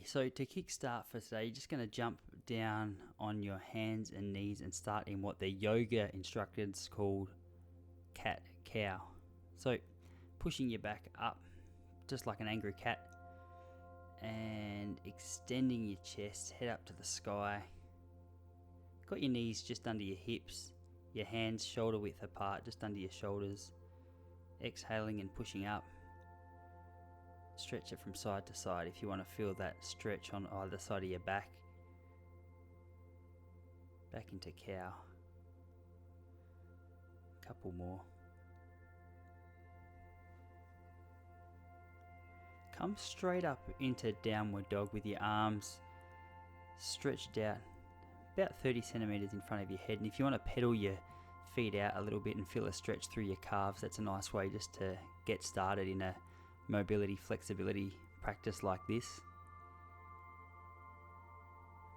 So to kickstart for today, you're just going to jump down on your hands and knees and start in what the yoga instructors call cat-cow. So pushing your back up just like an angry cat and extending your chest, head up to the sky. Got your knees just under your hips, your hands shoulder width apart just under your shoulders. Exhaling and pushing up. Stretch it from side to side if you want to feel that stretch on either side of your back. Back into cow. Couple more. Come straight up into downward dog with your arms stretched out about 30 centimeters in front of your head. And if you want to pedal your feet out a little bit and feel a stretch through your calves, that's a nice way just to get started in a mobility, flexibility practice like this.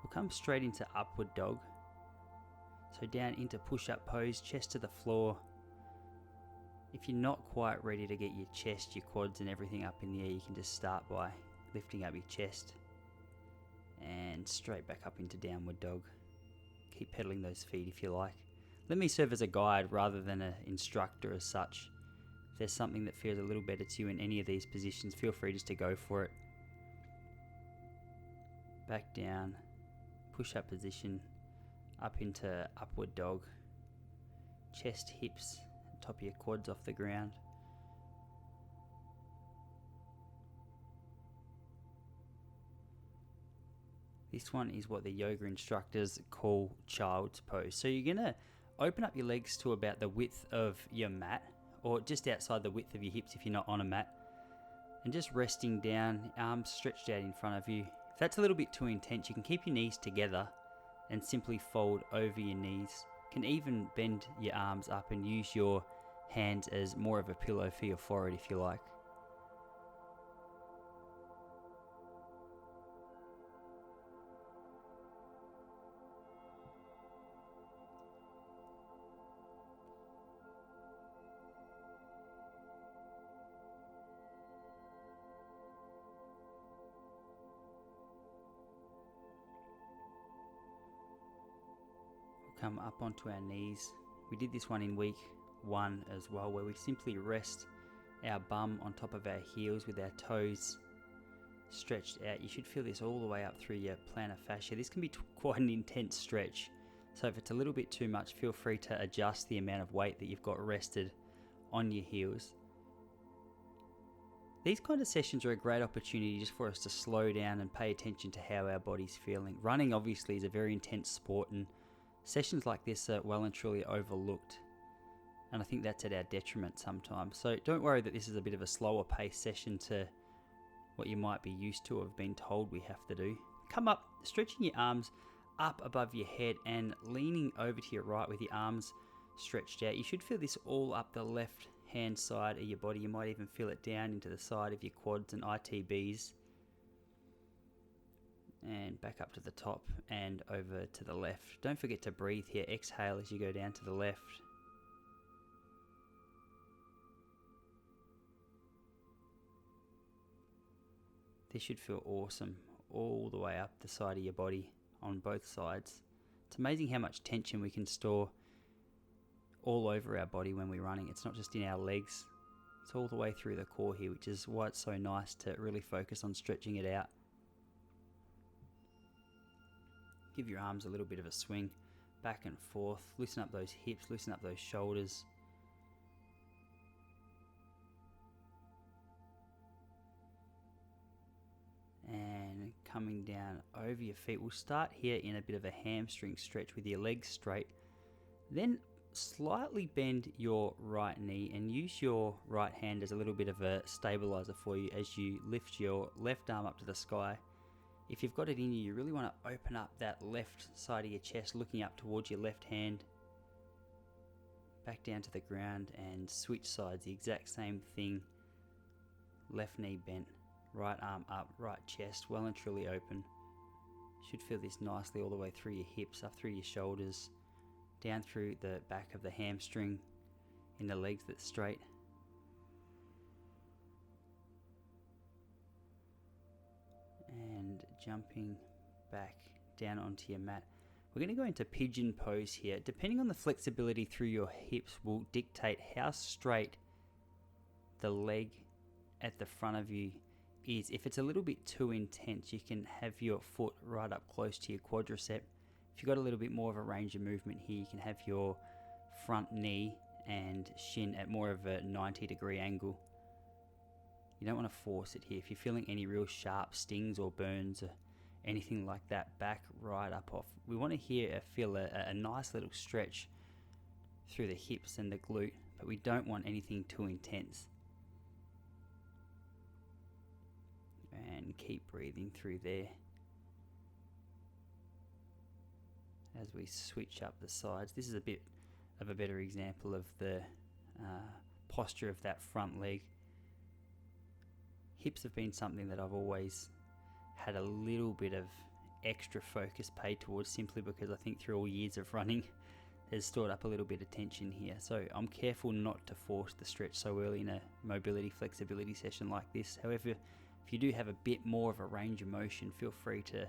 We'll come straight into upward dog. So down into push-up pose, chest to the floor. If you're not quite ready to get your chest, your quads and everything up in the air, you can just start by lifting up your chest and straight back up into downward dog. Keep pedaling those feet if you like. Let me serve as a guide rather than an instructor as such. If there's something that feels a little better to you in any of these positions, feel free just to go for it. Back down, push-up position, up into upward dog. Chest, hips, top of your quads off the ground. This one is what the yoga instructors call child's pose. So you're going to open up your legs to about the width of your mat, or just outside the width of your hips if you're not on a mat, and just resting down, arms stretched out in front of you. If that's a little bit too intense, you can keep your knees together and simply fold over your knees. You can even bend your arms up and use your hands as more of a pillow for your forehead if you like. Come up onto our knees. We did this one in week 1 as well, where we simply rest our bum on top of our heels with our toes stretched out. You should feel this all the way up through your plantar fascia. This can be quite an intense stretch, so if it's a little bit too much, feel free to adjust the amount of weight that you've got rested on your heels. These kind of sessions are a great opportunity just for us to slow down and pay attention to how our body's feeling. Running obviously is a very intense sport, and sessions like this are well and truly overlooked, and I think that's at our detriment sometimes. So don't worry that this is a bit of a slower paced session to what you might be used to or have been told we have to do. Come up, stretching your arms up above your head and leaning over to your right with your arms stretched out. You should feel this all up the left hand side of your body. You might even feel it down into the side of your quads and ITBs. And back up to the top and over to the left. Don't forget to breathe here. Exhale as you go down to the left. This should feel awesome all the way up the side of your body on both sides. It's amazing how much tension we can store all over our body when we're running. It's not just in our legs. It's all the way through the core here, which is why it's so nice to really focus on stretching it out. Give your arms a little bit of a swing back and forth. Loosen up those hips, loosen up those shoulders. And coming down over your feet. We'll start here in a bit of a hamstring stretch with your legs straight. Then slightly bend your right knee and use your right hand as a little bit of a stabilizer for you as you lift your left arm up to the sky. If you've got it in you, you really want to open up that left side of your chest, looking up towards your left hand. Back down to the ground and switch sides, the exact same thing. Left knee bent, right arm up, right chest well and truly open. Should feel this nicely all the way through your hips, up through your shoulders, down through the back of the hamstring, in the legs that's straight. And jumping back down onto your mat. We're going to go into Pigeon Pose here. Depending on the flexibility through your hips will dictate how straight the leg at the front of you is. If it's a little bit too intense, you can have your foot right up close to your quadricep. If you've got a little bit more of a range of movement here, you can have your front knee and shin at more of a 90-degree angle. You don't want to force it here. If you're feeling any real sharp stings or burns or anything like that, back right up off. We want to feel a nice little stretch through the hips and the glute, but we don't want anything too intense. And keep breathing through there. As we switch up the sides, this is a bit of a better example of the posture of that front leg. Hips have been something that I've always had a little bit of extra focus paid towards, simply because I think through all years of running there's stored up a little bit of tension here. So I'm careful not to force the stretch so early in a mobility flexibility session like this. However, if you do have a bit more of a range of motion, feel free to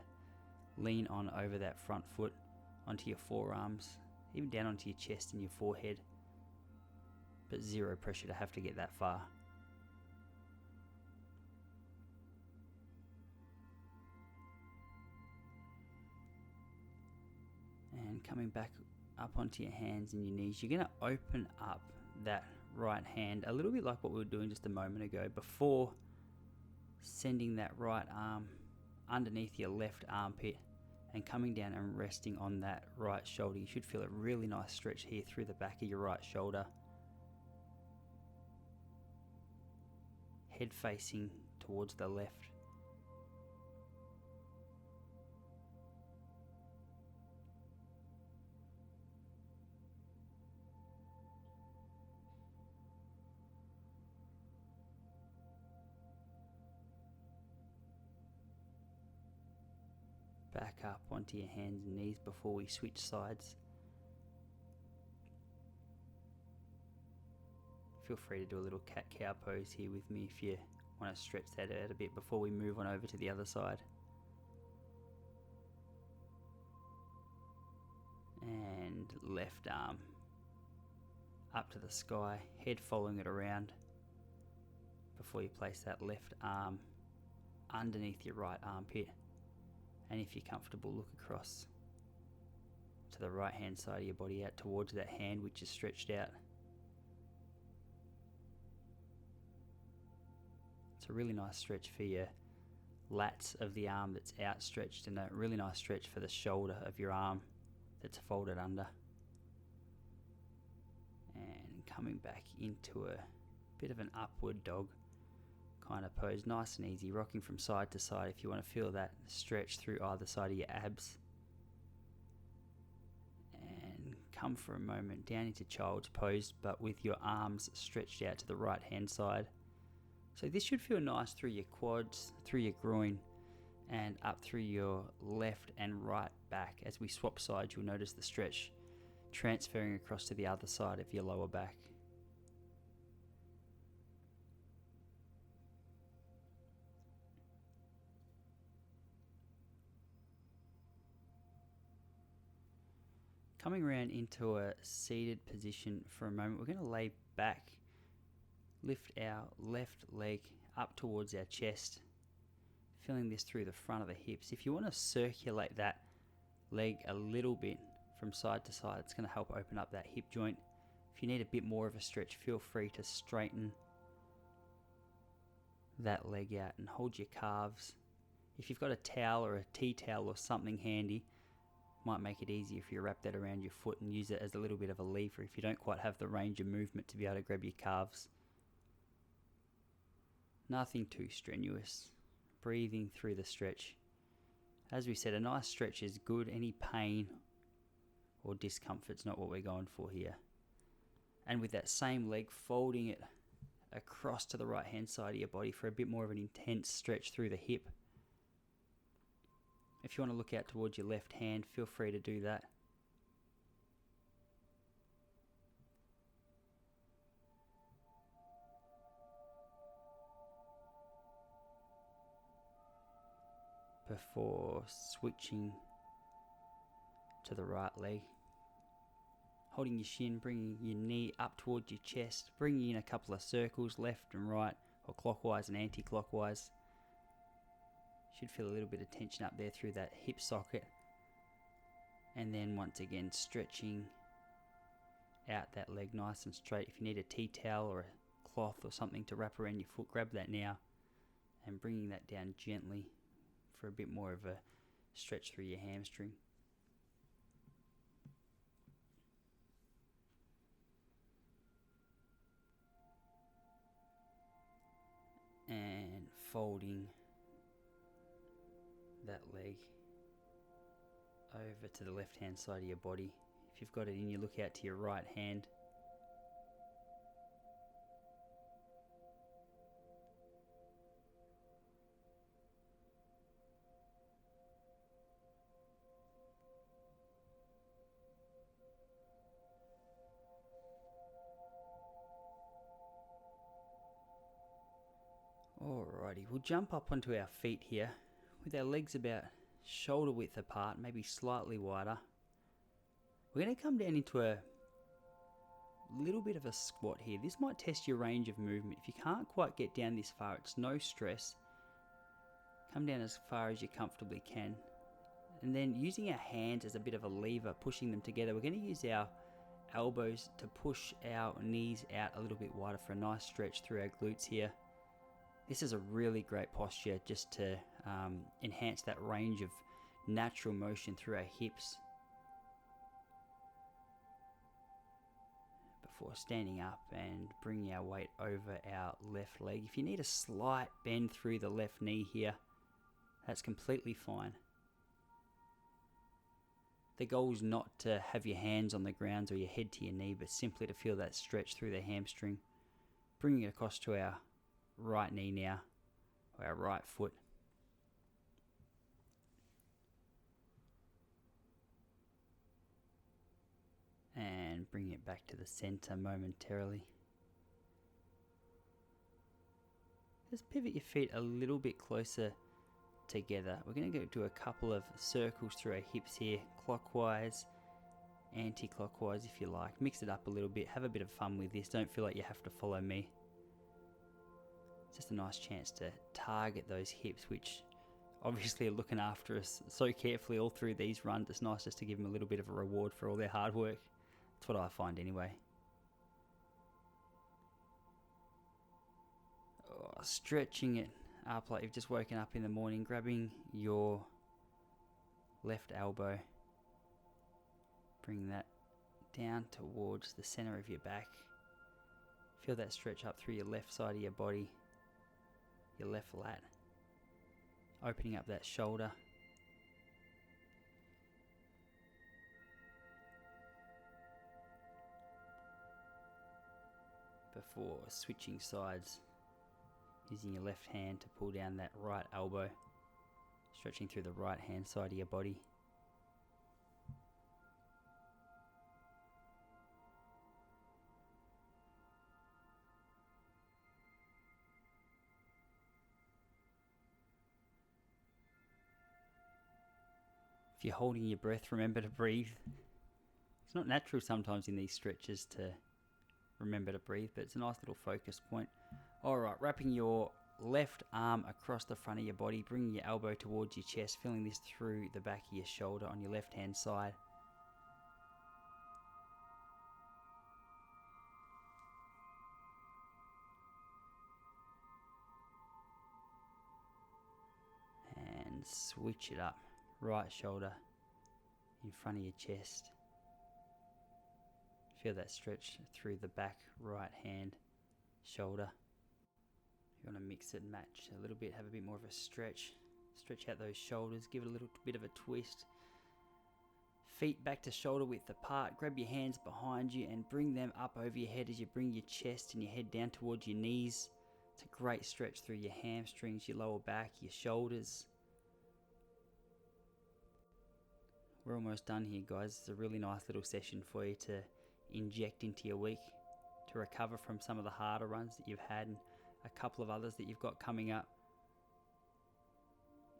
lean on over that front foot onto your forearms, even down onto your chest and your forehead, but zero pressure to have to get that far. And coming back up onto your hands and your knees, you're going to open up that right hand a little bit like what we were doing just a moment ago, before sending that right arm underneath your left armpit and coming down and resting on that right shoulder. You should feel a really nice stretch here through the back of your right shoulder. Head facing towards the left. Back up onto your hands and knees before we switch sides. Feel free to do a little cat-cow pose here with me if you want to stretch that out a bit before we move on over to the other side. And left arm up to the sky, head following it around before you place that left arm underneath your right armpit. And if you're comfortable, look across to the right hand side of your body, out towards that hand which is stretched out. It's a really nice stretch for your lats of the arm that's outstretched, and a really nice stretch for the shoulder of your arm that's folded under. And coming back into a bit of an upward dog kind of pose, nice and easy, rocking from side to side if you want to feel that stretch through either side of your abs. And come for a moment down into child's pose, but with your arms stretched out to the right hand side. So this should feel nice through your quads, through your groin, and up through your left and right back. As we swap sides, you'll notice the stretch transferring across to the other side of your lower back. Coming around into a seated position for a moment, we're going to lay back, lift our left leg up towards our chest, feeling this through the front of the hips. If you want to circulate that leg a little bit from side to side, it's going to help open up that hip joint. If you need a bit more of a stretch, feel free to straighten that leg out and hold your calves. If you've got a towel or a tea towel or something handy, might make it easier if you wrap that around your foot and use it as a little bit of a lever if you don't quite have the range of movement to be able to grab your calves. Nothing too strenuous. Breathing through the stretch. As we said, a nice stretch is good. Any pain or discomfort's not what we're going for here. And with that same leg, folding it across to the right hand side of your body for a bit more of an intense stretch through the hip. If you want to look out towards your left hand, feel free to do that. before switching to the right leg. Holding your shin, bringing your knee up towards your chest, bringing in a couple of circles left and right, or clockwise and anti-clockwise. Should feel a little bit of tension up there through that hip socket. And then once again stretching out that leg nice and straight. If you need a tea towel or a cloth or something to wrap around your foot, grab that now. And bringing that down gently for a bit more of a stretch through your hamstring. And folding that leg over to the left hand side of your body. If you've got it in you, look out to your right hand. Alrighty, we'll jump up onto our feet here with our legs about shoulder width apart, maybe slightly wider. We're going to come down into a little bit of a squat here. This might test your range of movement. If you can't quite get down this far, it's no stress. Come down as far as you comfortably can. And then using our hands as a bit of a lever, pushing them together, we're going to use our elbows to push our knees out a little bit wider for a nice stretch through our glutes here. This is a really great posture just to enhance that range of natural motion through our hips. Before standing up and bringing our weight over our left leg. If you need a slight bend through the left knee here, that's completely fine. The goal is not to have your hands on the ground or your head to your knee, but simply to feel that stretch through the hamstring. Bringing it across to our right knee now, or our right foot. And bring it back to the center momentarily. Just pivot your feet a little bit closer together. We're going to go do a couple of circles through our hips here, clockwise, anti-clockwise if you like. Mix it up a little bit, have a bit of fun with this. Don't feel like you have to follow me. Just a nice chance to target those hips, which obviously are looking after us so carefully all through these runs. It's nice just to give them a little bit of a reward for all their hard work. That's what I find anyway. Stretching it up like you've just woken up in the morning, grabbing your left elbow, bring that down towards the center of your back. Feel that stretch up through your left side of your body, your left lat, opening up that shoulder. Before switching sides, using your left hand to pull down that right elbow, stretching through the right hand side of your body. If you're holding your breath, remember to breathe. It's not natural sometimes in these stretches to remember to breathe, but it's a nice little focus point. Alright, wrapping your left arm across the front of your body, bringing your elbow towards your chest, feeling this through the back of your shoulder on your left hand side. And switch it up. Right shoulder in front of your chest. Feel that stretch through the back right hand shoulder. You want to mix it and match a little bit, have a bit more of a stretch. Stretch out those shoulders, give it a little bit of a twist. Feet back to shoulder width apart. Grab your hands behind you and bring them up over your head as you bring your chest and your head down towards your knees. It's a great stretch through your hamstrings, your lower back, your shoulders. We're almost done here, guys. It's a really nice little session for you to inject into your week, to recover from some of the harder runs that you've had and a couple of others that you've got coming up.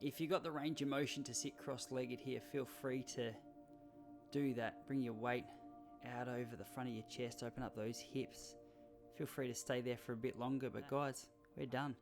If you got the range of motion to sit cross-legged here, feel free to do that. Bring your weight out over the front of your chest, open up those hips. Feel free to stay there for a bit longer, but guys, we're done.